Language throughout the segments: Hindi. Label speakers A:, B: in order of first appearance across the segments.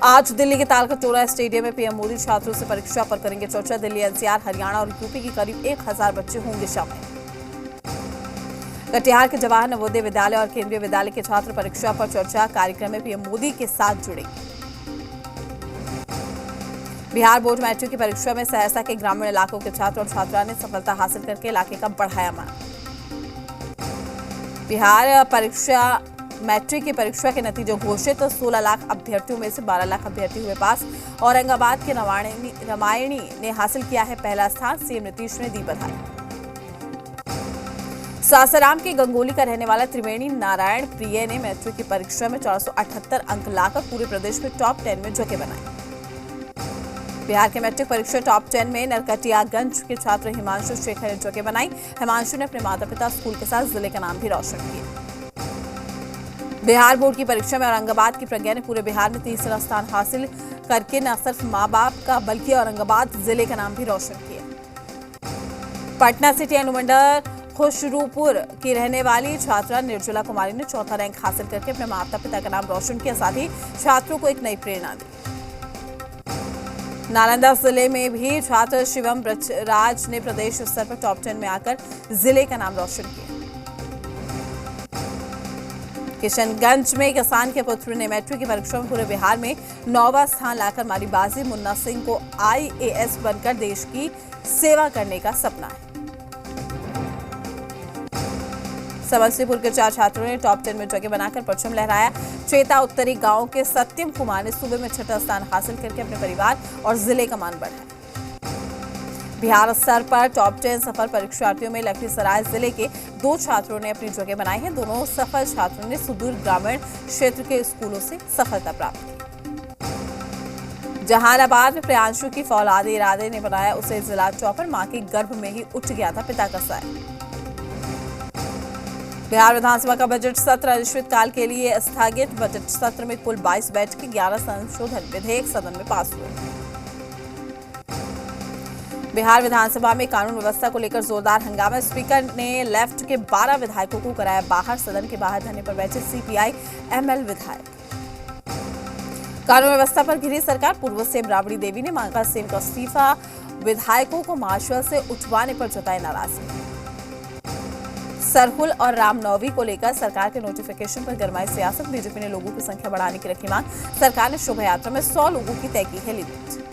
A: आज दिल्ली के तालकटोरा स्टेडियम में पीएम मोदी छात्रों से परीक्षा पर करेंगे चर्चा। दिल्ली, एनसीआर, हरियाणा और यूपी के करीब 1000 बच्चे होंगे शामिल। कटिहार के जवाहर नवोदय विद्यालय और केंद्रीय विद्यालय के छात्र परीक्षा पर चर्चा कार्यक्रम में पीएम मोदी के साथ जुड़ेंगे। बिहार बोर्ड मैट्रिक की परीक्षा में सहरसा के ग्रामीण इलाकों के छात्र और छात्रा ने सफलता हासिल करके इलाके का बढ़ाया मान। बिहार मैट्रिक की परीक्षा के नतीजे घोषित। 16 लाख अभ्यर्थियों में से 12 लाख अभ्यर्थी हुए पास। औरंगाबाद के रामायणी ने हासिल किया है पहला स्थान। सीएम नीतीश ने दी बधाई। सासाराम के गंगोली का रहने वाला त्रिवेणी नारायण प्रिय ने मैट्रिक की परीक्षा में 478 अंक लाकर पूरे प्रदेश में टॉप 10 में जगह बनाई। बिहार के मैट्रिक परीक्षा टॉप 10 में नरकटियागंज के छात्र हिमांशु शेखर ने जगह बनाई। हिमांशु ने अपने माता पिता, स्कूल के साथ जिले का नाम भी रोशन किया। बिहार बोर्ड की परीक्षा में औरंगाबाद की प्रज्ञा ने पूरे बिहार में तीसरा स्थान हासिल करके न सिर्फ मां बाप का बल्कि औरंगाबाद जिले का नाम भी रोशन किया। पटना सिटी अनुमंडल खुशरूपुर की रहने वाली छात्रा निर्जला कुमारी ने चौथा रैंक हासिल करके अपने माता पिता का नाम रोशन किया, साथ ही छात्रों को एक नई प्रेरणा दी। नालंदा जिले में भी छात्र शिवम ब्रजराज ने प्रदेश स्तर पर टॉप 10 में आकर जिले का नाम रोशन किया। किशनगंज में किसान के पुत्र ने मैट्रिक की परीक्षा में पूरे बिहार में 9वां स्थान लाकर मारी बाजी। मुन्ना सिंह को आईएएस बनकर देश की सेवा करने का सपना है। समस्तीपुर के 4 छात्रों ने टॉप 10 में जगह बनाकर परचम लहराया। चेता उत्तरी गांव के सत्यम कुमार ने सूबे में 6ठा स्थान हासिल करके अपने परिवार और जिले का मान बढ़ाया। बिहार स्तर पर टॉप 10 सफल परीक्षार्थियों में लखीसराय जिले के 2 छात्रों ने अपनी जगह बनाई है। दोनों सफल छात्रों ने सुदूर ग्रामीण क्षेत्र के स्कूलों से सफलता प्राप्त की। जहानाबाद में प्रियांशु की फौलादी इरादे ने बनाया उसे जिला टॉपर। मां के गर्भ में ही उठ गया था पिता का साया। बिहार विधानसभा का बजट सत्र अनिश्चितकाल के लिए स्थगित। बजट सत्र में कुल 22 बैठकें, 11 संशोधन विधेयक सदन में पास हुए। बिहार विधानसभा में कानून व्यवस्था को लेकर जोरदार हंगामा। स्पीकर ने लेफ्ट के 12 विधायकों को कराया बाहर। सदन के बाहर धरने पर बैठे सीपीआई एमएल विधायक। कानून व्यवस्था पर घिरी सरकार। पूर्व सीएम राबड़ी देवी ने मांगा सीएम का इस्तीफा। विधायकों को मार्शल से उठवाने पर जताई नाराजगी। सरहुल और रामनवमी को लेकर सरकार के नोटिफिकेशन पर गरमाई सियासत। बीजेपी ने लोगों की संख्या बढ़ाने की रखी मांग। सरकार ने शोभा यात्रा में 100 लोगों की तय की है लिमिट।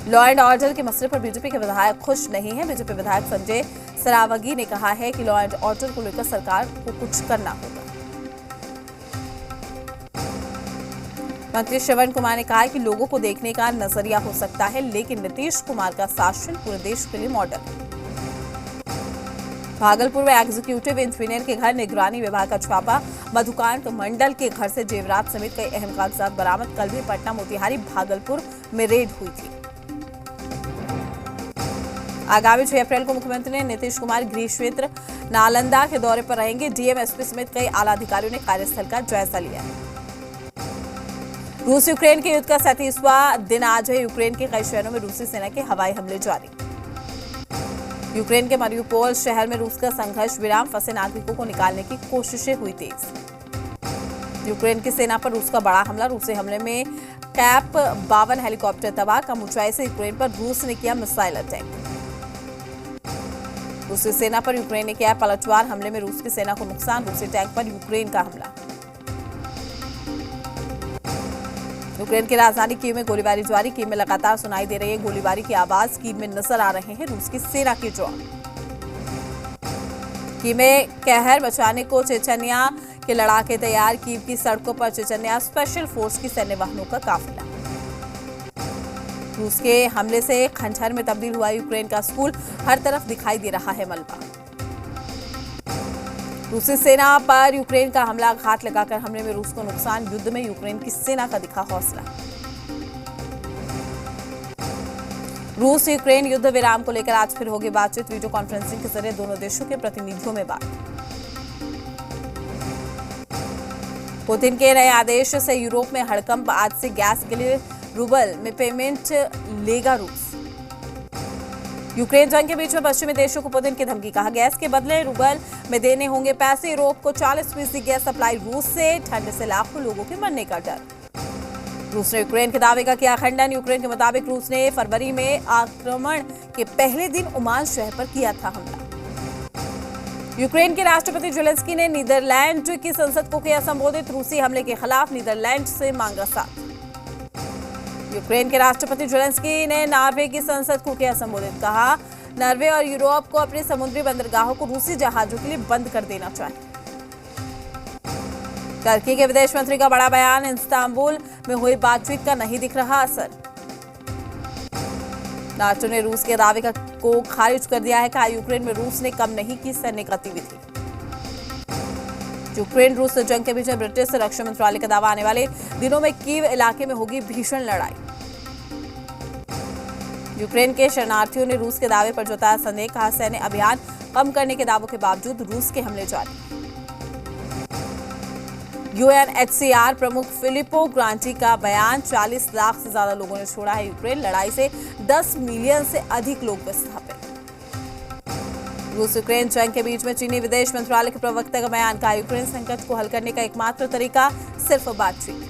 A: लॉ एंड ऑर्डर के मसले पर बीजेपी के विधायक खुश नहीं है। बीजेपी विधायक संजय सरावगी ने कहा है कि लॉ एंड ऑर्डर को लेकर सरकार को कुछ करना होगा। मंत्री श्रवण कुमार ने कहा है कि लोगों को देखने का नजरिया हो सकता है, लेकिन नीतीश कुमार का शासन पूरे देश के लिए मॉडल है। भागलपुर में एग्जीक्यूटिव इंजीनियर के घर निगरानी विभाग का छापा। मधुकांत मंडल के घर से जेवरात समेत कई अहम कागजात बरामद। कल भी पटना, मोतिहारी, भागलपुर में रेड हुई थी। आगामी 6 अप्रैल को मुख्यमंत्री ने नीतीश कुमार गृह क्षेत्र नालंदा के दौरे पर रहेंगे। डीएम, एसपी समेत कई आला अधिकारियों ने कार्यस्थल का जायजा लिया। रूस यूक्रेन के युद्ध का 37वां दिन आज है। यूक्रेन के कई शहरों में रूसी सेना के हवाई हमले जारी। यूक्रेन के मारियुपोल शहर में रूस का संघर्ष विराम। फंसे नागरिकों को निकालने की कोशिशें हुई तेज। यूक्रेन की सेना पर रूस का बड़ा हमला। रूसी हमले में कैप 52 हेलीकॉप्टर तबाह। कम ऊंचाई से यूक्रेन पर रूस ने किया मिसाइल अटैक। रूसी सेना पर यूक्रेन ने किया पलटवार। हमले में रूस की सेना को नुकसान। रूसी टैंक पर यूक्रेन का हमला। यूक्रेन की राजधानी कीव में गोलीबारी जारी। कीव में लगातार सुनाई दे रही है गोलीबारी की आवाज। कीव में नजर आ रहे हैं रूस की सेना के जवान। कीव में कहर मचाने को चेचन्या के लड़ाके तैयार। कीव की सड़कों पर चेचन्या स्पेशल फोर्स की सैन्य वाहनों का काफिला। रूस के हमले से खंडहर में तब्दील हुआ यूक्रेन का स्कूल। हर तरफ दिखाई दे रहा है मलबा। रूसी सेना पर यूक्रेन का हमला। घात लगाकर हमले में रूस को नुकसान। युद्ध में यूक्रेन की सेना का दिखा हौसला। रूस यूक्रेन युद्ध विराम को लेकर आज फिर होगी बातचीत। वीडियो कॉन्फ्रेंसिंग के जरिए दोनों देशों के प्रतिनिधियों में बात। पुतिन के नए आदेश से यूरोप में हड़कंप। आज से गैस के लिए रूबल में पेमेंट लेगा रूस। यूक्रेन जंग के बीच में पश्चिमी देशों को पुतिन की धमकी, कहा गैस के बदले रूबल में देने होंगे पैसे। यूरोप को 40% गैस सप्लाई रूस से, ठंड से लाखों लोगों के मरने का डर। रूस ने यूक्रेन के दावे का किया खंडन। यूक्रेन के मुताबिक रूस ने फरवरी में आक्रमण के पहले दिन ओमान शहर पर किया था हमला। यूक्रेन के राष्ट्रपति ज़ेलेंस्की ने नीदरलैंड की संसद को किया संबोधित। रूसी हमले के खिलाफ नीदरलैंड से मांगा साथ। यूक्रेन के राष्ट्रपति ज़ेलेंस्की ने नॉर्वे की संसद को किया संबोधित, कहा नॉर्वे और यूरोप को अपने समुद्री बंदरगाहों को रूसी जहाजों के लिए बंद कर देना चाहिए। टर्की के विदेश मंत्री का बड़ा बयान, इस्तांबुल में हुई बातचीत का नहीं दिख रहा असर। नाटो ने रूस के दावे को खारिज कर दिया है, कहा यूक्रेन में रूस ने कम नहीं की सैन्य गतिविधि। यूक्रेन रूस जंग के बीच ब्रिटिश रक्षा मंत्रालय का दावा, आने वाले दिनों में कीव इलाके में होगी भीषण लड़ाई। यूक्रेन के शरणार्थियों ने रूस के दावे पर जताया संदेह, कहा सैन्य अभियान कम करने के दावों के बावजूद रूस के हमले जारी। यूएनएचसीआर प्रमुख फिलिपो ग्रांटी का बयान, 40 लाख से ज्यादा लोगों ने छोड़ा है यूक्रेन, लड़ाई से 10 मिलियन से अधिक लोग विस्थापित। रूस यूक्रेन जंग के बीच में चीनी विदेश मंत्रालय के प्रवक्ता का बयान, कहा यूक्रेन संकट को हल करने का एकमात्र तरीका सिर्फ बातचीत।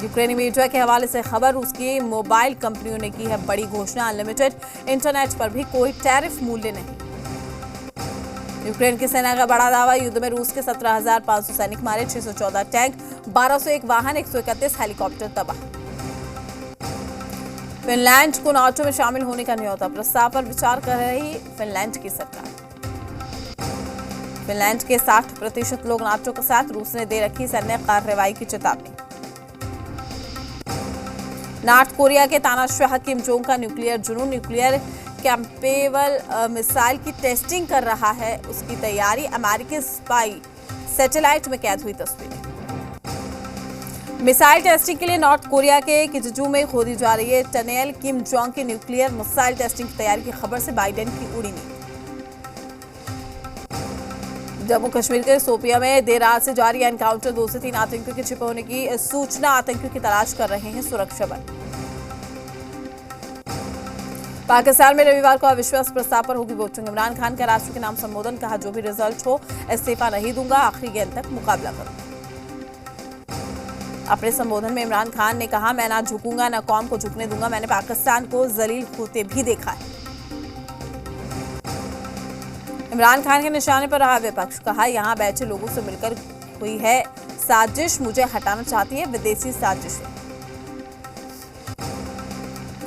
A: यूक्रेनी मीडिया के हवाले से खबर, रूस की मोबाइल कंपनियों ने की है बड़ी घोषणा, अनलिमिटेड इंटरनेट पर भी कोई टैरिफ मूल्य नहीं। यूक्रेन की सेना का बड़ा दावा, युद्ध में रूस के 17,500 सैनिक मारे, 614 टैंक, 1201 वाहन, 131 हेलीकॉप्टर तबाह। फिनलैंड को नाटो में शामिल होने का न्योता, प्रस्ताव पर विचार कर रही फिनलैंड की सरकार। फिनलैंड के 60% लोग नाटो के साथ, रूस ने दे रखी सैन्य कार्रवाई की चेतावनी। नॉर्थ कोरिया के तानाशाह किम जोंग का न्यूक्लियर जुनून, न्यूक्लियर कैपेबल मिसाइल की टेस्टिंग कर रहा है, उसकी तैयारी। अमेरिकी स्पाई सैटेलाइट में कैद हुई तस्वीरें। मिसाइल टेस्टिंग के लिए नॉर्थ कोरिया के किजजू में खोदी जा रही है टनेल। किम जोंग की न्यूक्लियर मिसाइल टेस्टिंग की तैयारी की खबर से बाइडेन की उड़ी नींद। जम्मू कश्मीर के सोपिया में देर रात से जारी एनकाउंटर, 2 से 3 आतंकियों के छिपे होने की सूचना, आतंकियों की तलाश कर रहे हैं सुरक्षा बल। पाकिस्तान में रविवार को अविश्वास प्रस्ताव पर होगी वोटिंग, इमरान खान का राष्ट्र के नाम संबोधन, कहा जो भी रिजल्ट हो इस्तीफा नहीं दूंगा, आखिरी गेंद तक मुकाबला करूंगा। अपने संबोधन में इमरान खान ने कहा, मैं ना झुकूंगा ना कौम को झुकने दूंगा, मैंने पाकिस्तान को जलील होते भी देखा है। इमरान खान के निशाने पर रहा विपक्ष, कहा यहां बैठे लोगों से मिलकर हुई है साजिश, मुझे हटाना चाहती है विदेशी साजिश।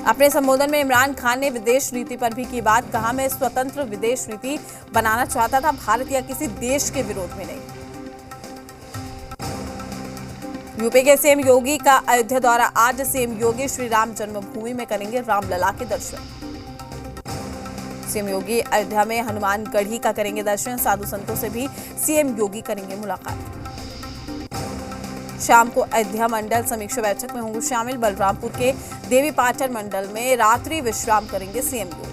A: अपने संबोधन में इमरान खान ने विदेश नीति पर भी की बात, कहा मैं स्वतंत्र विदेश नीति बनाना चाहता था, भारत या किसी देश के विरोध में नहीं। यूपी के सीएम योगी का अयोध्या दौरा, आज सीएम योगी श्री राम जन्मभूमि में करेंगे रामलला के दर्शन। सीएम योगी अयोध्या में हनुमानगढ़ी का करेंगे दर्शन, साधु संतों से भी सीएम योगी करेंगे मुलाकात। शाम को अयोध्या मंडल समीक्षा बैठक में होंगे शामिल। बलरामपुर के देवी पाटन मंडल में रात्रि विश्राम करेंगे सीएम योगी।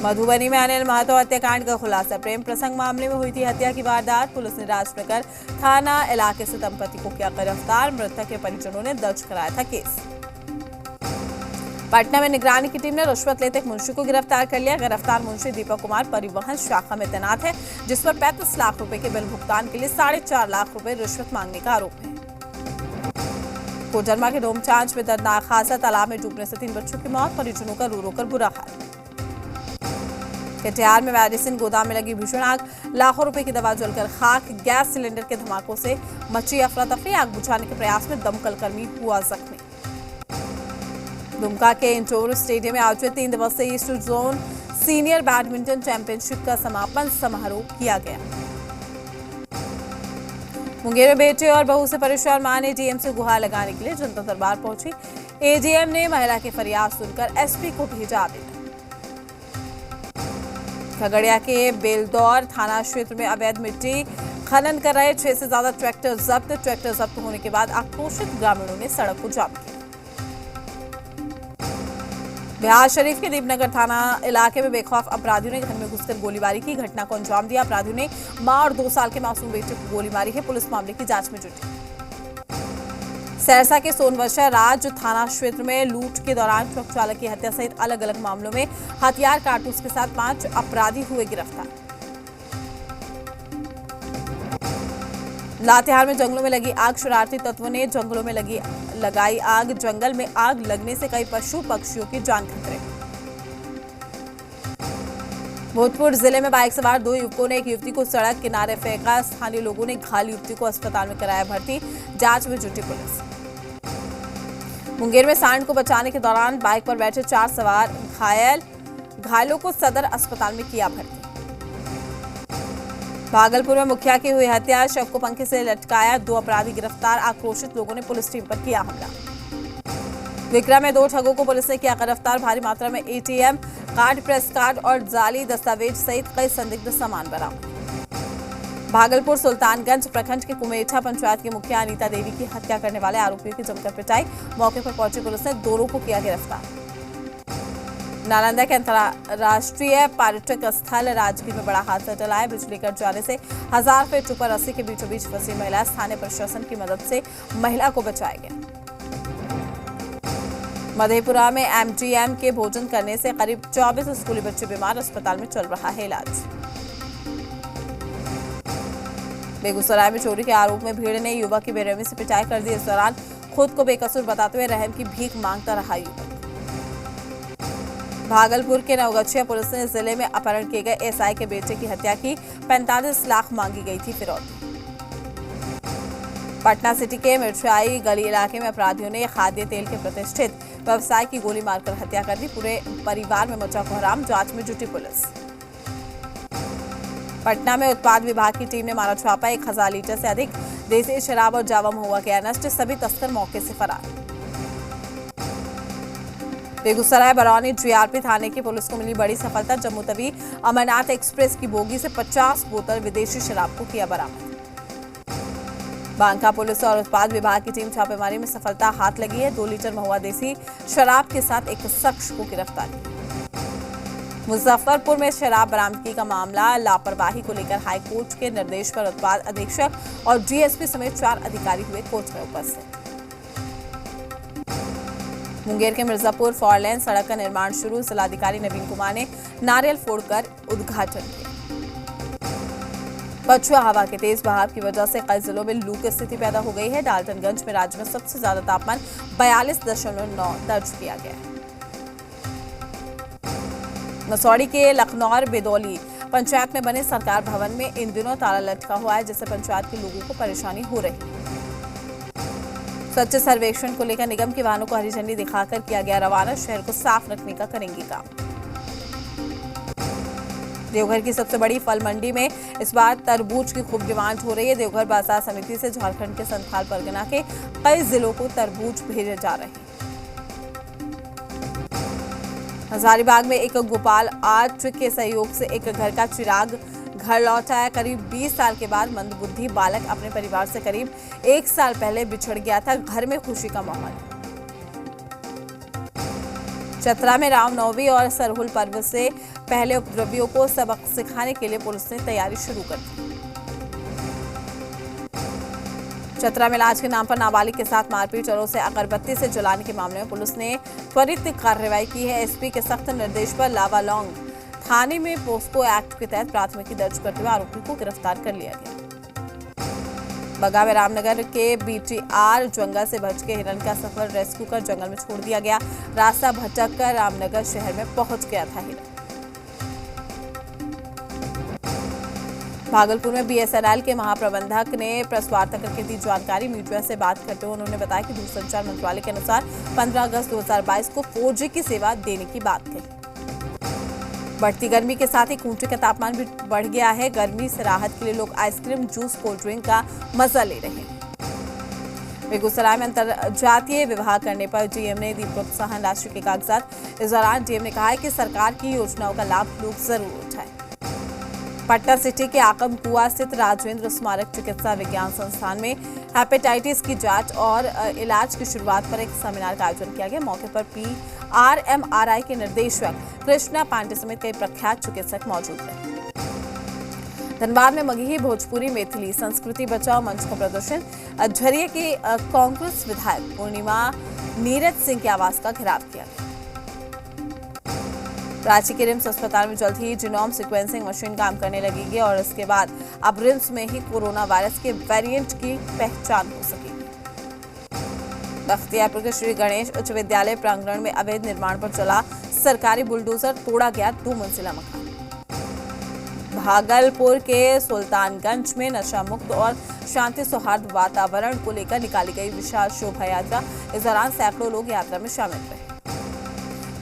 A: मधुबनी में अनिल महतो हत्याकांड का खुलासा, प्रेम प्रसंग मामले में हुई थी हत्या की वारदात, पुलिस ने राजनगर थाना इलाके से दंपति को किया गिरफ्तार, मृतक के परिजनों ने दर्ज कराया था केस। पटना में निगरानी की टीम ने रिश्वत लेते एक मुंशी को गिरफ्तार कर लिया। गिरफ्तार मुंशी दीपक कुमार परिवहन शाखा में तैनात है, जिस पर 35 लाख रुपए के बिल भुगतान के लिए 4.5 लाख रुपए रिश्वत मांगने का आरोप है। कोडरमा के डोमचांच में दर्दनाक हादसा, तालाब में डूबने से 3 बच्चों की मौत, परिजनों का रो रो कर बुरा हाल। कटिहार में मेडिसिन गोदाम में लगी भीषण आग, लाखों रुपए की दवा जलकर खाक, गैस सिलेंडर के धमाकों से मची अफरा तफरी, आग बुझाने के प्रयास में दमकल कर्मी हुआ जख्मी। दुमका के इंडोर स्टेडियम में आयोजित 3 दिवसीय east zone senior badminton championship का समापन समारोह किया गया। मुंगेर में बेटे और बहू से परेशान मां ने डीएम से गुहार लगाने के लिए जनता दरबार पहुंची। एडीएम ने महिला की फरियाद सुनकर एसपी को भेजा आवेदन। खगड़िया के बेलदौर थाना क्षेत्र में अवैध मिट्टी खनन कर रहे 6 से ज्यादा ट्रैक्टर जब्त होने के बाद आक्रोशित ग्रामीणों ने सड़क को जाम किया। बिहार शरीफ के दीपनगर थाना इलाके में बेखौफ अपराधियों ने घर में घुसकर गोलीबारी की, घटना को अंजाम दिया। अपराधियों ने मां और 2 साल के मासूम बेटे को गोली मारी है, पुलिस मामले की जांच में जुटी। सहरसा के सोनवर्षा राज थाना क्षेत्र में लूट के दौरान ट्रक चालक की हत्या सहित अलग अलग मामलों में हथियार कारतूस के साथ 5 अपराधी हुए गिरफ्तार। लातेहार में जंगलों में लगी आग, शरारती तत्वों ने जंगलों में लगाई आग। जंगल में आग लगने से कई पशु पक्षियों की जान खतरे। भोजपुर जिले में बाइक सवार 2 युवकों ने एक युवती को सड़क किनारे फेंका। स्थानीय लोगों ने घायल युवती को अस्पताल में कराया भर्ती, जांच में जुटी पुलिस। मुंगेर में सांड को बचाने के दौरान बाइक पर बैठे 4 सवार घायलों को सदर अस्पताल में किया भर्ती। भागलपुर में मुखिया की हुई हत्या, शव को पंखे से लटकाया, 2 अपराधी गिरफ्तार। आक्रोशित लोगों ने पुलिस टीम पर किया हमला। विक्रम में 2 ठगों को पुलिस ने किया गिरफ्तार। भारी मात्रा में एटीएम कार्ड, प्रेस कार्ड और जाली दस्तावेज सहित कई संदिग्ध सामान बरामद। भागलपुर सुल्तानगंज प्रखंड के कुमेठा पंचायत की मुखिया अनीता देवी की हत्या करने वाले आरोपियों की जमकर पिटाई। मौके पर पहुंची पुलिस ने दोनों को किया गिरफ्तार। नालंदा के अंतर्राष्ट्रीय पर्यटक स्थल राजगीर में बड़ा हादसा टला है। बिजली कट जाने से 1000 फीट ऊपर रस्सी के बीचों बीच फंसी महिला, स्थानीय प्रशासन की मदद से महिला को बचाया गया। मधेपुरा में एमजीएम के भोजन करने से करीब 24 स्कूली बच्चे बीमार, अस्पताल में चल रहा है इलाज। बेगूसराय में चोरी के आरोप में भीड़ ने युवक की बेरहमी से पिटाई कर दी। इस दौरान खुद को बेकसूर बताते हुए रहम की भीख मांगता रहा युवक। भागलपुर के नवगछिया पुलिस ने जिले में अपहरण किए गए एसआई के बेटे की हत्या की। 45 लाख मांगी गई थी फिरौती। पटना सिटी के मिर्चाई गली इलाके में अपराधियों ने खाद्य तेल के प्रतिष्ठित व्यवसाय की गोली मारकर हत्या कर दी। पूरे परिवार में मचा कोहराम, जांच में जुटी पुलिस। पटना में उत्पाद विभाग की टीम ने मारा छापा। 1000 लीटर से अधिक देसी शराब और जावा महुआ किया नष्ट। सभी तस्कर मौके से फरार। बेगूसराय बरौनी जीआरपी थाने की पुलिस को मिली बड़ी सफलता। जम्मू तवी अमरनाथ एक्सप्रेस की बोगी से 50 बोतल विदेशी शराब को किया बरामद। बांका पुलिस और उत्पाद विभाग की टीम छापेमारी में सफलता हाथ लगी है। 2 लीटर महुआ देसी शराब के साथ एक शख्स को गिरफ्तार किया। मुजफ्फरपुर में शराब बरामदगी का मामला, लापरवाही को लेकर हाईकोर्ट के निर्देश पर उत्पाद अधीक्षक और डीएसपी समेत 4 अधिकारी हुए कोर्ट में उपस्थित। मुंगेर के मिर्जापुर 4 लेन सड़क का निर्माण शुरू, जिलाधिकारी नवीन कुमार ने नारियल फोड़कर उद्घाटन किया। पछुआ हवा के तेज बहाव की वजह से कई जिलों में लू की स्थिति पैदा हो गई है। डाल्टनगंज में राज्य में सबसे ज्यादा तापमान 42.9 दर्ज किया गया है। मसौड़ी के लखनौर बेदौली पंचायत में बने सरकार भवन में इन दिनों ताला लटका हुआ है, जिससे पंचायत के लोगों को परेशानी हो रही है। स्वच्छ सर्वेक्षण को लेकर निगम के वाहनों को हरी झंडी दिखाकर किया गया रवाना। शहर को साफ रखने का करेंगे काम। देवघर की सबसे बड़ी फल मंडी में इस बार तरबूज की खूब डिमांड हो रही है। देवघर बाजार समिति से झारखंड के संथाल परगना के कई जिलों को तरबूज भेजे जा रहे हैं। हजारीबाग में एक गोपाल आर्ट के सहयोग से एक घर का चिराग घर लौटा है। करीब 20 साल के बाद मंदबुद्धि बालक अपने परिवार से करीब 1 साल पहले बिछड़ गया था। घर में खुशी का माहौल। चतरा में रामनवमी और सरहुल पर्व से पहले उपद्रवियों को सबक सिखाने के लिए पुलिस ने तैयारी शुरू कर दी। चतरा में इलाज के नाम पर नाबालिग के साथ मारपीट और उसे अगरबत्ती से जलाने के मामले में पुलिस ने त्वरित कार्रवाई की है। एसपी के सख्त निर्देश पर लावालौंग थाने में पोस्को एक्ट के तहत प्राथमिकी दर्ज करते हुए आरोपी को गिरफ्तार कर लिया गया। बगा में रामनगर के बीटीआर जंगल से बच के हिरन का सफल रेस्क्यू कर जंगल में छोड़ दिया गया। रास्ता भटक कर रामनगर शहर में पहुंच गया था हिरन। भागलपुर में बीएसएनएल के महाप्रबंधक ने प्रेस वार्ता करके दी जानकारी। मीडिया से बात करते हुए उन्होंने बताया कि दूरसंचार मंत्रालय के अनुसार 15 अगस्त 2022 को 4G की सेवा देने की बात कही। बढ़ती गर्मी के साथ ही खूंटी का तापमान भी बढ़ गया है। गर्मी से राहत के लिए लोग आइसक्रीम, जूस, कोल्ड ड्रिंक का मजा ले रहे हैं। बेगूसराय में अंतरजातीय विवाह करने पर डीएम ने दी प्रोत्साहन राशि के कागजात। इस दौरान डीएम ने कहा कि सरकार की योजनाओं का लाभ लोग जरूर उठाएं। पटना सिटी के आकम कुआ स्थित राजेंद्र स्मारक चिकित्सा विज्ञान संस्थान में हेपेटाइटिस की जांच और इलाज की शुरुआत पर एक सेमिनार का आयोजन किया गया। मौके पर PRMRI के निर्देशक कृष्णा पांडे समेत कई प्रख्यात चिकित्सक मौजूद रहे। धनबाद में मगही भोजपुरी मैथिली संस्कृति बचाओ मंच का प्रदर्शन। झरिया के कांग्रेस विधायक पूर्णिमा नीरज सिंह के आवास का घेराव किया गया। रांची के रिम्स अस्पताल में जल्द ही जीनोम सीक्वेंसिंग मशीन काम करने लगेगी और इसके बाद अब रिम्स में ही कोरोना वायरस के वेरिएंट की पहचान हो सकेगी। बख्तियारपुर के श्री गणेश उच्च विद्यालय प्रांगण में अवैध निर्माण पर चला सरकारी बुलडोजर, तोड़ा गया 2 मंजिला मकान। भागलपुर के सुल्तानगंज में नशा मुक्त और शांति सौहार्द वातावरण को लेकर निकाली गई विशाल शोभा यात्रा। इस दौरान सैकड़ों लोग यात्रा में शामिल रहे।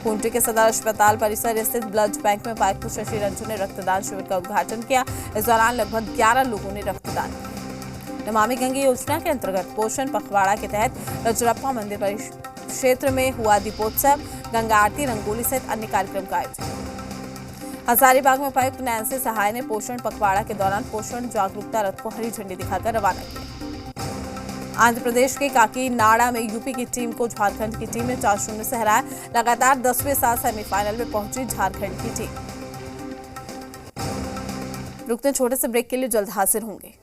A: खूंटी के सदर अस्पताल परिसर स्थित ब्लड बैंक में उपायुक्त शशि रंजन ने रक्तदान शिविर का उद्घाटन किया। इस दौरान लगभग 11 लोगों ने रक्तदान किया। नमामि गंगे योजना के अंतर्गत पोषण पखवाड़ा के तहत रजरप्पा मंदिर परिक्षेत्र में हुआ दीपोत्सव, गंगा आरती, रंगोली सहित अन्य कार्यक्रम का आयोजन। हजारीबाग में उपायुक्त नैन्सी सहाय ने पोषण पखवाड़ा के दौरान पोषण जागरूकता रथ को हरी झंडी दिखाकर रवाना किया। आंध्र प्रदेश के काकीनाडा में यूपी की टीम को झारखंड की टीम ने 4-0 से हराया। लगातार 10वें साल सेमीफाइनल में पहुंची झारखंड की टीम। रुकते छोटे से ब्रेक के लिए, जल्द हाजिर होंगे।